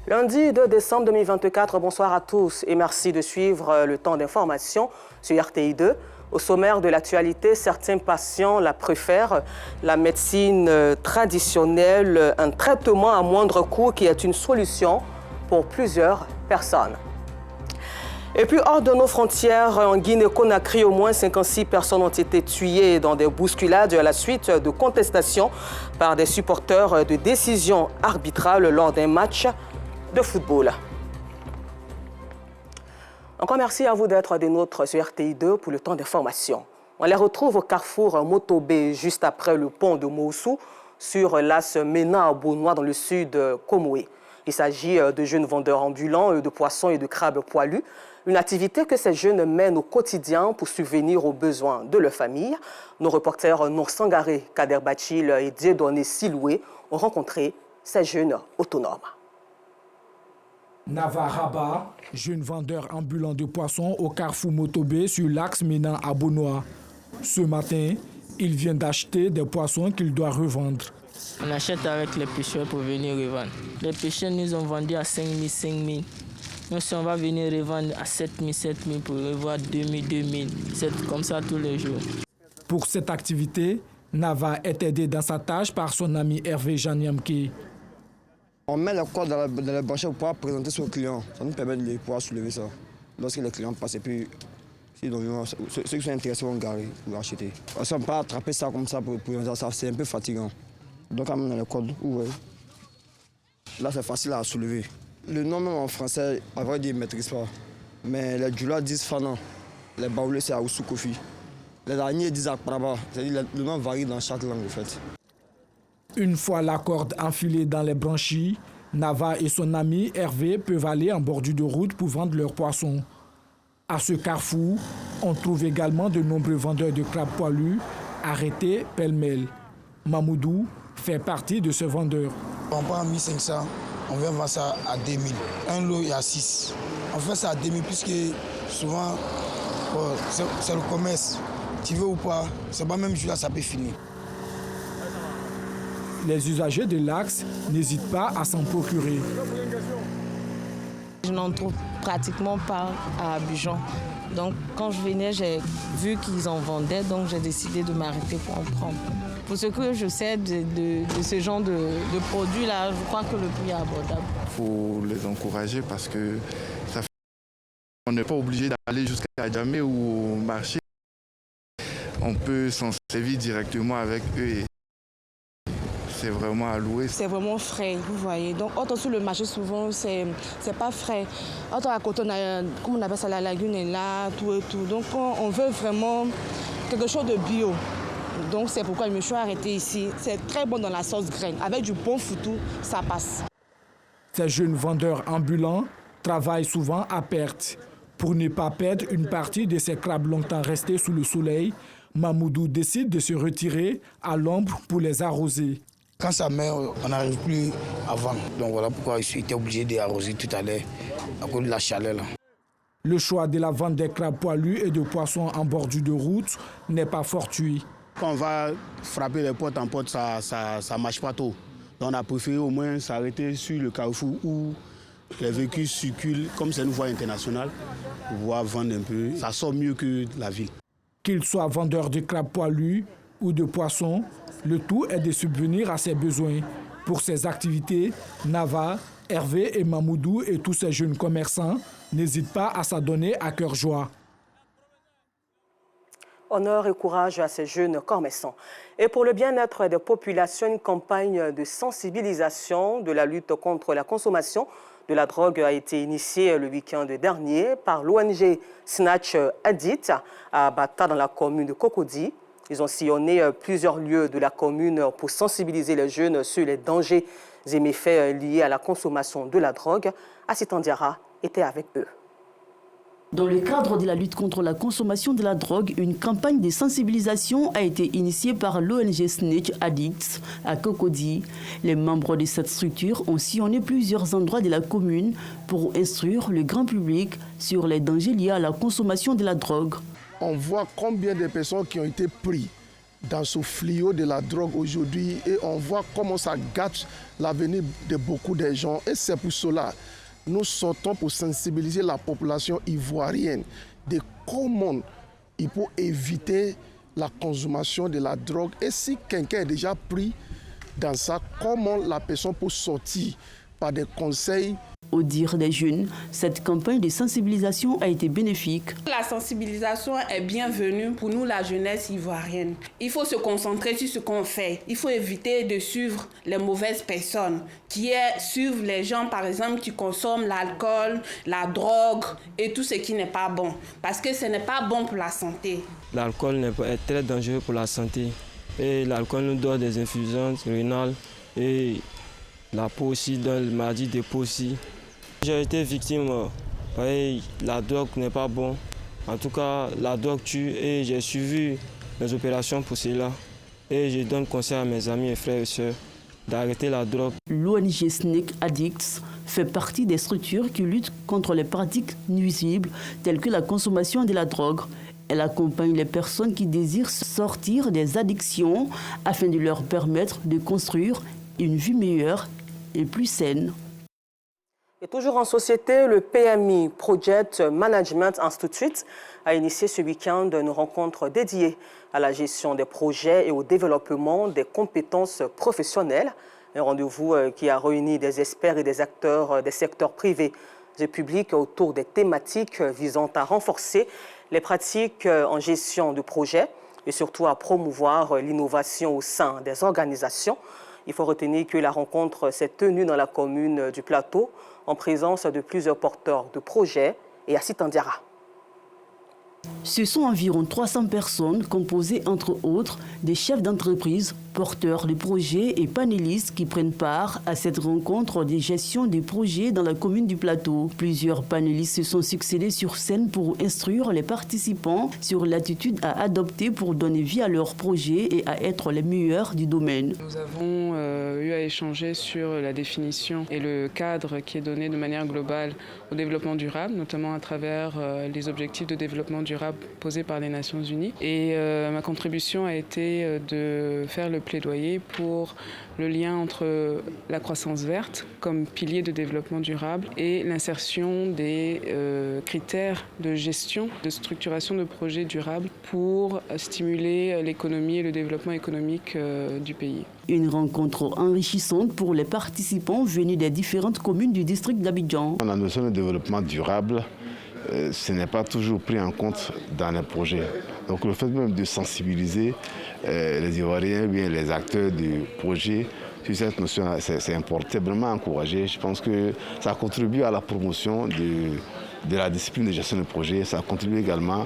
Lundi 2 décembre 2024, bonsoir à tous et merci de suivre le temps d'information sur RTI 2. Au sommaire de l'actualité, certains patients la préfèrent. La médecine traditionnelle, un traitement à moindre coût qui est une solution pour plusieurs personnes. Et puis hors de nos frontières, en Guinée-Conakry, au moins 56 personnes ont été tuées dans des bousculades à la suite de contestations par des supporters de décisions arbitrales lors d'un match de football. Encore merci à vous d'être des nôtres sur RTI 2 pour le temps d'information. On les retrouve au carrefour Motobé, juste après le pont de Moussou, sur l'as Mena à Beaunois dans le sud Komoué. Il s'agit de jeunes vendeurs ambulants de poissons et de crabes poilus, une activité que ces jeunes mènent au quotidien pour subvenir aux besoins de leur famille. Nos reporters Nour Sangaré, Kader Bachil et Dieudonné Siloué ont rencontré ces jeunes autonomes. Nava Rabat, jeune vendeur ambulant de poissons au carrefour Motobé sur l'axe Mena à Beaunois. Ce matin, il vient d'acheter des poissons qu'il doit revendre. On achète avec les pêcheurs pour venir revendre. Les pêcheurs nous ont vendu à 5 000, 5 000. Nous, si on va venir revendre à 7 000, 7 000 pour revoir 2 000, 2 000. C'est comme ça tous les jours. Pour cette activité, Nava est aidé dans sa tâche par son ami Hervé Janiamke. On met le corps dans la branchette pour pouvoir présenter son client. Ça nous permet de pouvoir soulever ça. Lorsque les clients passent et puis ceux qui sont intéressés vont garer pour acheter. Parce qu'on ne peut pas attraper ça comme ça pour ça, c'est un peu fatigant. Donc on met dans le code, ouais. Là c'est facile à soulever. Le nom même en français, à vrai dire, ils ne maîtrisent pas. Mais les Djoula disent Fanan, les Baoulés c'est Aoussou Kofi. Les Daniers disent Akpraba, c'est-à-dire le nom varie dans chaque langue en fait. Une fois la corde enfilée dans les branchies, Nava et son ami Hervé peuvent aller en bordure de route pour vendre leurs poissons. À ce carrefour, on trouve également de nombreux vendeurs de crabes poilus arrêtés pêle-mêle. Mamoudou fait partie de ce vendeur. On prend 1500, on vient vendre ça à 2000. Un lot, il y a 6. On fait ça à 2000 puisque souvent, c'est le commerce. Tu veux ou pas, c'est pas même jour là, ça peut finir. Les usagers de l'axe n'hésitent pas à s'en procurer. Je n'en trouve pratiquement pas à Abidjan. Donc quand je venais, j'ai vu qu'ils en vendaient, donc j'ai décidé de m'arrêter pour en prendre. Pour ce que je sais de ce genre de produits-là, je crois que le prix est abordable. Il faut les encourager parce que ça fait... on n'est pas obligé d'aller jusqu'à Djamé ou au marché. On peut s'en servir directement avec eux. C'est vraiment à louer. C'est vraiment frais, vous voyez. Donc, autant sur le marché, souvent, c'est pas frais. Autant à côté, on a, comment on appelle ça, la lagune est là, tout et tout. Donc, on veut vraiment quelque chose de bio. Donc, c'est pourquoi je me suis arrêtée ici. C'est très bon dans la sauce graine. Avec du bon foutou, ça passe. Ces jeunes vendeurs ambulants travaillent souvent à perte. Pour ne pas perdre une partie de ces crabes longtemps restés sous le soleil, Mamoudou décide de se retirer à l'ombre pour les arroser. Quand ça meurt, on n'arrive plus à vendre. Donc voilà pourquoi je été obligé d'arroser tout à l'heure à cause de la chaleur. Là. Le choix de la vente des crabes poilus et de poissons en bordure de route n'est pas fortuit. Quand on va frapper les portes en porte, ça ne marche pas trop. Donc on a préféré au moins s'arrêter sur le carrefour où les véhicules circulent comme c'est une voie internationale pour pouvoir vendre un peu. Ça sort mieux que la ville. Qu'ils soient vendeurs de crabes poilus ou de poissons, le tout est de subvenir à ses besoins. Pour ces activités, Nava, Hervé et Mamoudou et tous ces jeunes commerçants n'hésitent pas à s'adonner à cœur joie. Honneur et courage à ces jeunes commerçants. Et pour le bien-être des populations, une campagne de sensibilisation de la lutte contre la consommation de la drogue a été initiée le week-end dernier par l'ONG Snatch Addict à Bata dans la commune de Cocody. Ils ont sillonné plusieurs lieux de la commune pour sensibiliser les jeunes sur les dangers et méfaits liés à la consommation de la drogue. Assistant Diarra était avec eux. Dans le cadre de la lutte contre la consommation de la drogue, une campagne de sensibilisation a été initiée par l'ONG Snatch Addicts à Cocody. Les membres de cette structure ont sillonné plusieurs endroits de la commune pour instruire le grand public sur les dangers liés à la consommation de la drogue. On voit combien de personnes qui ont été prises dans ce fléau de la drogue aujourd'hui et on voit comment ça gâche l'avenir de beaucoup de gens. Et c'est pour cela que nous sortons pour sensibiliser la population ivoirienne de comment il faut éviter la consommation de la drogue. Et si quelqu'un est déjà pris dans ça, comment la personne peut sortir par des conseils. Au dire des jeunes, cette campagne de sensibilisation a été bénéfique. La sensibilisation est bienvenue pour nous, la jeunesse ivoirienne. Il faut se concentrer sur ce qu'on fait. Il faut éviter de suivre les mauvaises personnes, qui est suivre les gens, par exemple, qui consomment l'alcool, la drogue et tout ce qui n'est pas bon. Parce que ce n'est pas bon pour la santé. L'alcool est très dangereux pour la santé. Et l'alcool nous donne des insuffisances rénales et la peau aussi, dans le maladie de peau aussi. J'ai été victime, la drogue n'est pas bon. En tout cas, la drogue tue et j'ai suivi les opérations pour cela. Et je donne conseil à mes amis et frères et sœurs d'arrêter la drogue. L'ONG SNEC Addicts fait partie des structures qui luttent contre les pratiques nuisibles telles que la consommation de la drogue. Elle accompagne les personnes qui désirent sortir des addictions afin de leur permettre de construire une vie meilleure et plus saine. Et toujours en société, le PMI, Project Management Institute, a initié ce week-end une rencontre dédiée à la gestion des projets et au développement des compétences professionnelles. Un rendez-vous qui a réuni des experts et des acteurs des secteurs privés et publics autour des thématiques visant à renforcer les pratiques en gestion de projets et surtout à promouvoir l'innovation au sein des organisations. Il faut retenir que la rencontre s'est tenue dans la commune du Plateau en présence de plusieurs porteurs de projets et à Sitandiara. Ce sont environ 300 personnes composées entre autres des chefs d'entreprise, porteurs de projets et panélistes qui prennent part à cette rencontre de gestion des projets dans la commune du Plateau. Plusieurs panélistes se sont succédés sur scène pour instruire les participants sur l'attitude à adopter pour donner vie à leurs projets et à être les meilleurs du domaine. Nous avons eu à échanger sur la définition et le cadre qui est donné de manière globale au développement durable, notamment à travers les objectifs de développement durable posés par les Nations Unies. Et ma contribution a été de faire le plaidoyer pour le lien entre la croissance verte comme pilier de développement durable et l'insertion des critères de gestion, de structuration de projets durables pour stimuler l'économie et le développement économique du pays. Une rencontre enrichissante pour les participants venus des différentes communes du district d'Abidjan. La notion de développement durable, ce n'est pas toujours pris en compte dans les projets. Donc le fait même de sensibiliser les Ivoiriens, bien les acteurs du projet sur cette notion-là, c'est important, c'est vraiment encouragé. Je pense que ça contribue à la promotion de la discipline de gestion de projet. Ça contribue également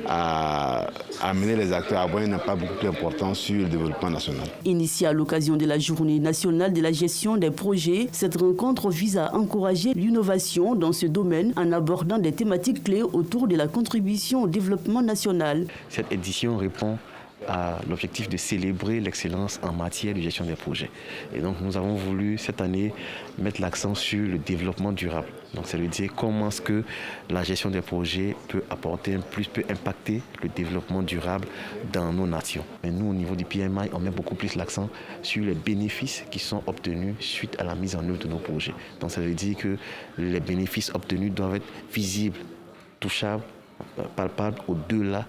à amener les acteurs à avoir un impact beaucoup plus important sur le développement national. Initiée à l'occasion de la Journée nationale de la gestion des projets, cette rencontre vise à encourager l'innovation dans ce domaine en abordant des thématiques clés autour de la contribution au développement national. Cette édition répond à l'objectif de célébrer l'excellence en matière de gestion des projets. Et donc nous avons voulu cette année mettre l'accent sur le développement durable. Donc ça veut dire comment est-ce que la gestion des projets peut apporter peut impacter le développement durable dans nos nations. Et nous au niveau du PMI, on met beaucoup plus l'accent sur les bénéfices qui sont obtenus suite à la mise en œuvre de nos projets. Donc ça veut dire que les bénéfices obtenus doivent être visibles, touchables, palpables au-delà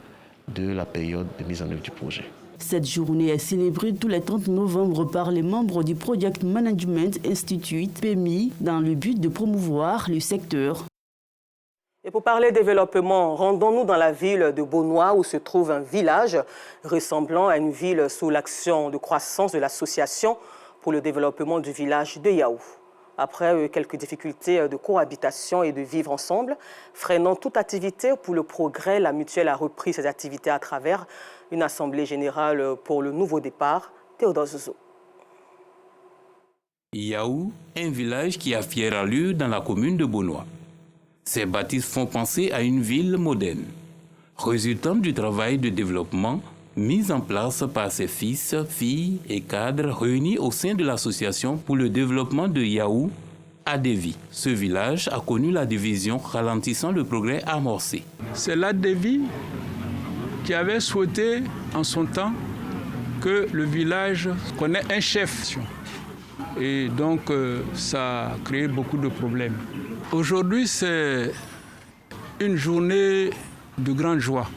de la période de mise en œuvre du projet. Cette journée est célébrée tous les 30 novembre par les membres du Project Management Institute, PMI, dans le but de promouvoir le secteur. Et pour parler développement, rendons-nous dans la ville de Bonois où se trouve un village ressemblant à une ville sous l'action de croissance de l'association pour le développement du village de Yaou. Après quelques difficultés de cohabitation et de vivre ensemble, freinant toute activité pour le progrès, la mutuelle a repris ses activités à travers une assemblée générale pour le nouveau départ. Théodore Zouzou. Yaou, un village qui a fière allure dans la commune de Bonois. Ces bâtisses font penser à une ville moderne, résultant du travail de développement mis en place par ses fils, filles et cadres réunis au sein de l'association pour le développement de Yaou, ADEVI. Ce village a connu la division ralentissant le progrès amorcé. C'est l'ADEVI qui avait souhaité en son temps que le village connaît un chef. Et donc, ça a créé beaucoup de problèmes. Aujourd'hui, c'est une journée de grande joie.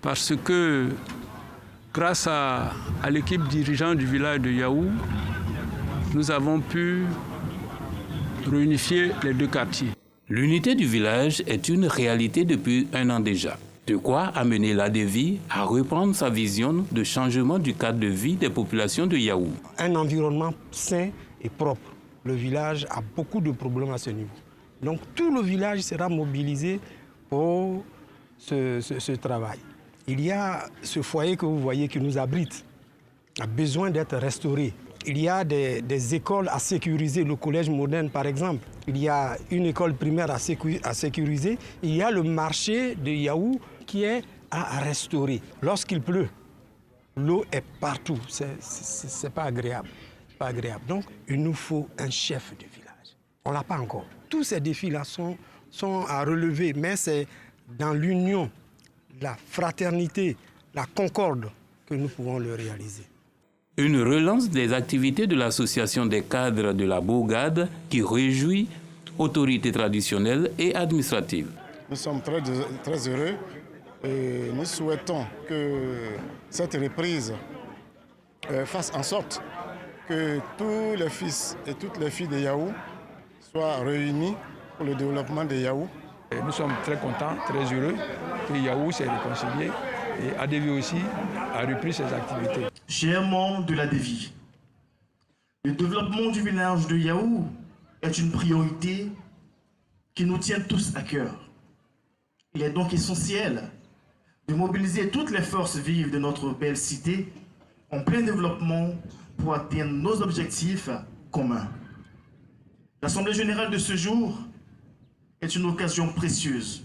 Parce que, grâce à l'équipe dirigeante du village de Yaou, nous avons pu réunifier les deux quartiers. L'unité du village est une réalité depuis 1 an déjà. De quoi amener l'ADEVI à reprendre sa vision de changement du cadre de vie des populations de Yaou. Un environnement sain et propre. Le village a beaucoup de problèmes à ce niveau. Donc tout le village sera mobilisé pour ce travail. Il y a ce foyer que vous voyez qui nous abrite, a besoin d'être restauré. Il y a des écoles à sécuriser, le collège moderne par exemple. Il y a une école primaire à sécuriser. Il y a le marché de Yaou qui est à restaurer. Lorsqu'il pleut, l'eau est partout. C'est pas agréable. Pas agréable. Donc, il nous faut un chef de village. On ne l'a pas encore. Tous ces défis-là sont à relever, mais c'est dans l'union, la fraternité, la concorde que nous pouvons le réaliser. Une relance des activités de l'association des cadres de la Bourgade qui réjouit autorités traditionnelles et administratives. Nous sommes très heureux et nous souhaitons que cette reprise fasse en sorte que tous les fils et toutes les filles de Yaou soient réunis pour le développement de Yaou. Et nous sommes très contents, très heureux que Yaou s'est réconcilié et ADEVI aussi a repris ses activités. Chers membres de l'ADEVI, le développement du village de Yaou est une priorité qui nous tient tous à cœur. Il est donc essentiel de mobiliser toutes les forces vives de notre belle cité en plein développement pour atteindre nos objectifs communs. L'Assemblée générale de ce jour est une occasion précieuse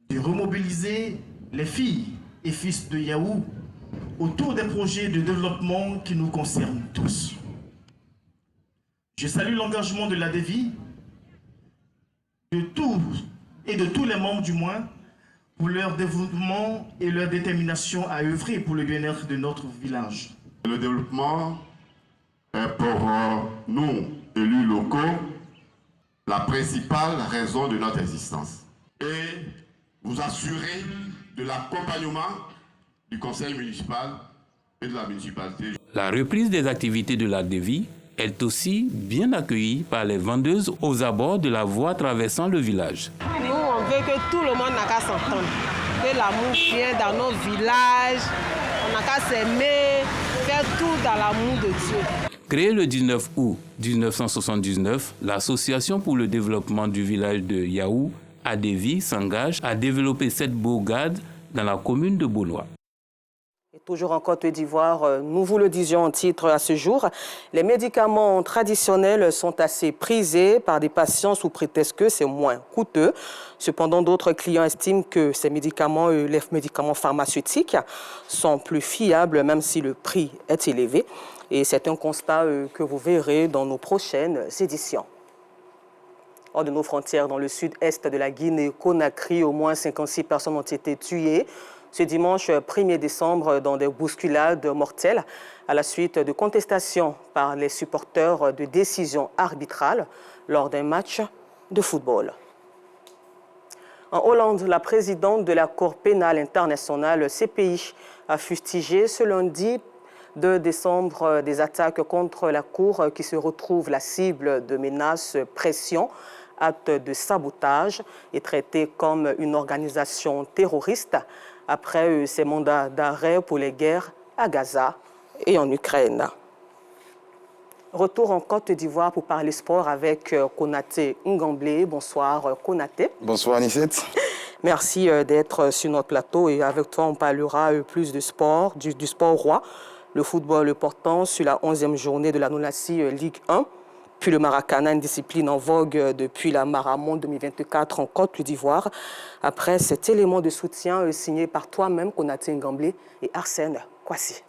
de remobiliser les filles et fils de Yaou autour des projets de développement qui nous concernent tous. Je salue l'engagement de l'ADEVI, de tous les membres du moins, pour leur dévouement et leur détermination à œuvrer pour le bien-être de notre village. Le développement est pour nous, élus locaux, la principale raison de notre existence. Et vous assurer de l'accompagnement du conseil municipal et de la municipalité. La reprise des activités de l'ADEVI est aussi bien accueillie par les vendeuses aux abords de la voie traversant le village. Nous, on veut que tout le monde n'a qu'à s'entendre, que l'amour vienne dans nos villages, on n'a qu'à s'aimer, faire tout dans l'amour de Dieu. Créée le 19 août 1979, l'Association pour le développement du village de Yaou, ADEVI, s'engage à développer cette bourgade dans la commune de Bonois. Et toujours en Côte d'Ivoire, nous vous le disions en titre à ce jour, les médicaments traditionnels sont assez prisés par des patients sous prétexte que c'est moins coûteux. Cependant, d'autres clients estiment que ces médicaments, les médicaments pharmaceutiques, sont plus fiables même si le prix est élevé. Et c'est un constat que vous verrez dans nos prochaines éditions. Hors de nos frontières, dans le sud-est de la Guinée-Conakry, au moins 56 personnes ont été tuées ce dimanche 1er décembre dans des bousculades mortelles à la suite de contestations par les supporters de décisions arbitrales lors d'un match de football. En Hollande, la présidente de la Cour pénale internationale, CPI, a fustigé ce lundi 2 décembre des attaques contre la Cour qui se retrouve la cible de menaces, pressions, actes de sabotage et traitée comme une organisation terroriste après ces mandats d'arrêt pour les guerres à Gaza et en Ukraine. Retour en Côte d'Ivoire pour parler sport avec Konaté Ngamblé. Bonsoir Konaté. Bonsoir Anicette. Merci d'être sur notre plateau et avec toi on parlera plus de sport, du sport roi. Le football portant sur la 11e journée de la NONACI Ligue 1, puis le Maracana, une discipline en vogue depuis la Maramon 2024 en Côte d'Ivoire. Après cet élément de soutien signé par toi-même, Konaté Ngamblé et Arsène Kwasi.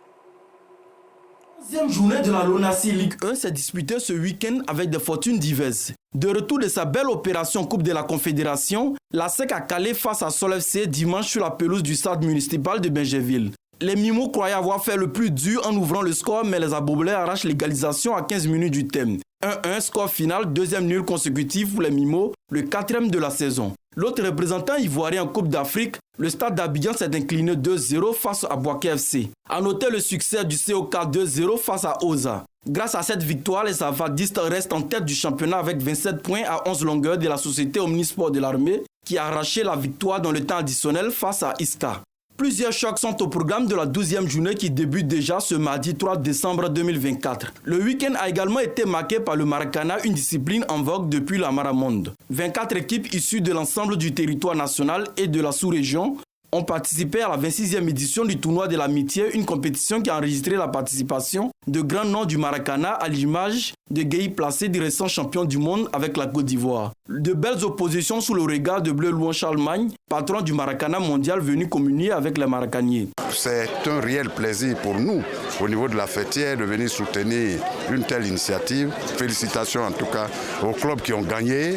La 11e journée de la LONASI Ligue 1 s'est disputée ce week-end avec des fortunes diverses. De retour de sa belle opération Coupe de la Confédération, la SEC a calé face à Sol FC dimanche sur la pelouse du stade municipal de Benjerville. Les Mimos croyaient avoir fait le plus dur en ouvrant le score, mais les Abobolais arrachent l'égalisation à 15 minutes du thème. 1-1, score final, deuxième nul consécutif pour les Mimos, le 4e de la saison. L'autre représentant ivoirien en Coupe d'Afrique, le Stade d'Abidjan s'est incliné 2-0 face à Boaké FC. A noter le succès du COK 2-0 face à Oza. Grâce à cette victoire, les Avadistes restent en tête du championnat avec 27 points à 11 longueurs de la société Omnisport de l'armée qui a arraché la victoire dans le temps additionnel face à Ista. Plusieurs chocs sont au programme de la 12e journée qui débute déjà ce mardi 3 décembre 2024. Le week-end a également été marqué par le Maracana, une discipline en vogue depuis la Maramonde. 24 équipes issues de l'ensemble du territoire national et de la sous-région ont participé à la 26e édition du tournoi de l'amitié, une compétition qui a enregistré la participation de grands noms du Maracana à l'image de Gueye Placé, du récent champion du monde avec la Côte d'Ivoire. De belles oppositions sous le regard de Bleu Louan Charlemagne, patron du Maracana mondial venu communier avec les Maracaniers. C'est un réel plaisir pour nous, au niveau de la fêtière, de venir soutenir une telle initiative. Félicitations en tout cas aux clubs qui ont gagné,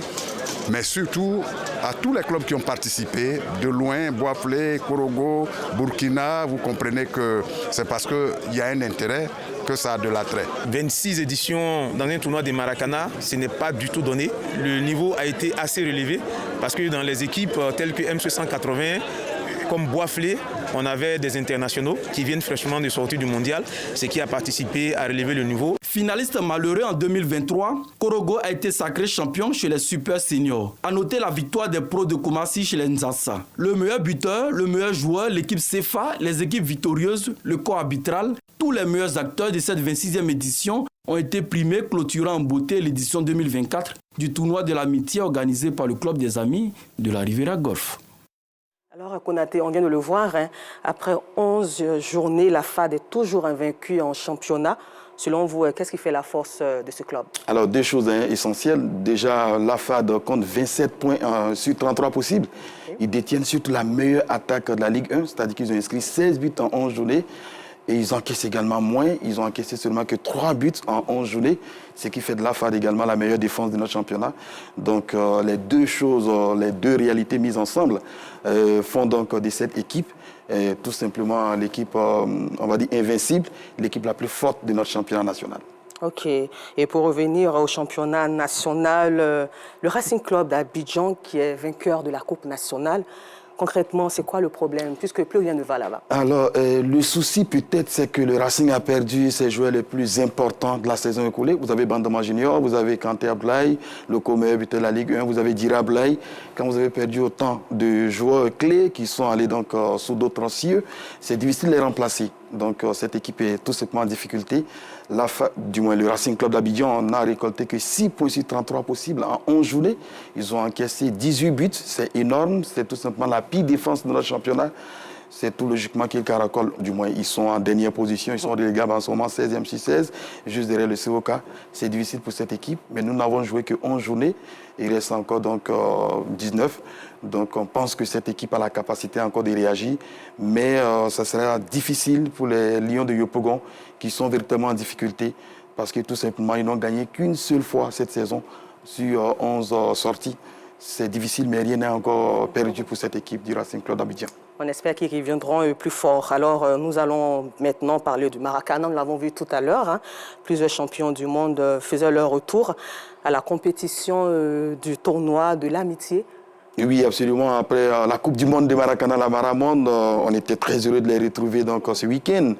mais surtout à tous les clubs qui ont participé, de loin, Boaflé, Korogo, Burkina. Vous comprenez que c'est parce qu'il y a un intérêt que ça a de l'attrait. 26 éditions dans un tournoi des Maracana, ce n'est pas du tout donné. Le niveau a été assez relevé parce que dans les équipes telles que M180, comme Boaflé, on avait des internationaux qui viennent fraîchement de sortir du mondial, ce qui a participé à relever le niveau. Finaliste malheureux en 2023, Korogo a été sacré champion chez les super seniors. A noter la victoire des pros de Koumassi chez les Nzassa. Le meilleur buteur, le meilleur joueur, l'équipe CFA, les équipes victorieuses, le corps arbitral, tous les meilleurs acteurs de cette 26e édition ont été primés, clôturant en beauté l'édition 2024 du tournoi de l'amitié organisé par le club des amis de la Riviera Golf. Alors, Konaté, on vient de le voir, après 11 journées, la FAD est toujours invaincue en championnat. Selon vous, qu'est-ce qui fait la force de ce club? Alors, deux choses essentielles. Déjà, la FAD compte 27 points sur 33 possibles. Ils détiennent surtout la meilleure attaque de la Ligue 1, c'est-à-dire qu'ils ont inscrit 16 buts en 11 journées. Et ils encaissent également moins. Ils ont encaissé seulement que 3 buts en 11 journées, ce qui fait de la FAD également la meilleure défense de notre championnat. Donc les deux choses, les deux réalités mises ensemble font donc de cette équipe tout simplement l'équipe, on va dire, invincible, l'équipe la plus forte de notre championnat national. Ok. Et pour revenir au championnat national, le Racing Club d'Abidjan qui est vainqueur de la Coupe nationale, concrètement, c'est quoi le problème, puisque plus rien ne va là-bas? Alors, le souci peut-être, c'est que le Racing a perdu ses joueurs les plus importants de la saison écoulée. Vous avez Bandama Junior, vous avez Kanté Ablaye, le meilleur buteur de la Ligue 1, vous avez Dira Ablaye. Quand vous avez perdu autant de joueurs clés qui sont allés donc sous d'autres cieux, c'est difficile de les remplacer. Donc, cette équipe est tout simplement en difficulté. Du moins, le Racing Club d'Abidjan n'a récolté que 6 points sur 33 possibles en 11 journées. Ils ont encaissé 18 buts, c'est énorme. C'est tout simplement la pire défense de notre championnat. C'est tout logiquement qu'ils caracolent. Du moins, ils sont en dernière position. Ils sont relégables en ce moment, 16e sur 16, juste derrière le COK. C'est difficile pour cette équipe, mais nous n'avons joué que 11 journées. Il reste encore donc 19. Donc on pense que cette équipe a la capacité encore de réagir, mais ça sera difficile pour les Lions de Yopougon qui sont véritablement en difficulté parce que tout simplement ils n'ont gagné qu'une seule fois cette saison sur 11 sorties. C'est difficile, mais rien n'est encore perdu pour cette équipe du Racing Club d'Abidjan. On espère qu'ils reviendront plus forts. Alors, nous allons maintenant parler du Maracana. Nous l'avons vu tout à l'heure. Plusieurs champions du monde faisaient leur retour à la compétition du tournoi de l'amitié. Oui, absolument. Après la Coupe du Monde de Maracana, la Maramonde, on était très heureux de les retrouver donc, ce week-end.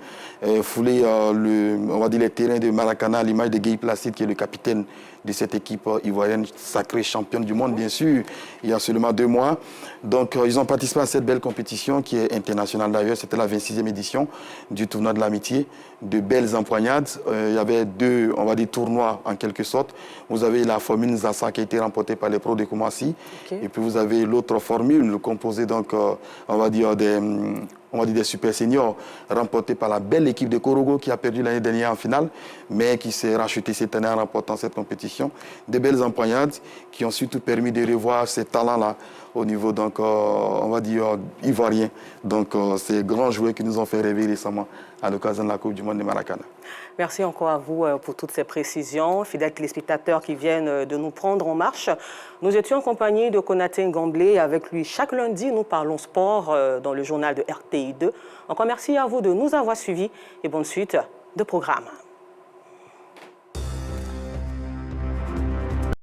Fouler on va dire les terrains de Maracana à l'image de Gueye Placide, qui est le capitaine de cette équipe ivoirienne, sacrée championne du monde, bien sûr, il y a seulement 2 mois. Donc, ils ont participé à cette belle compétition qui est internationale d'ailleurs. C'était la 26e édition du tournoi de l'amitié. De belles empoignades. Il y avait 2, on va dire, tournois en quelque sorte. Vous avez la formule Nzassa qui a été remportée par les pros de Koumassi. Okay. Et puis, vous avez l'autre formule composée, donc, on va dire, des super seniors, remportée par la belle équipe de Korogo qui a perdu l'année dernière en finale, mais qui s'est rachetée cette année en remportant cette compétition. Des belles empoignades qui ont surtout permis de revoir ces talents-là au niveau, donc, on va dire, ivoirien. Donc, ces grands joueurs qui nous ont fait rêver récemment à l'occasion de la Coupe du Monde de Maracana. Merci encore à vous pour toutes ces précisions. Fidèles téléspectateurs qui viennent de nous prendre en marche, nous étions en compagnie de Konaté Ngamblé. Avec lui, chaque lundi, nous parlons sport dans le journal de RTI. RTI 2. Encore merci à vous de nous avoir suivis et bonne suite de programme.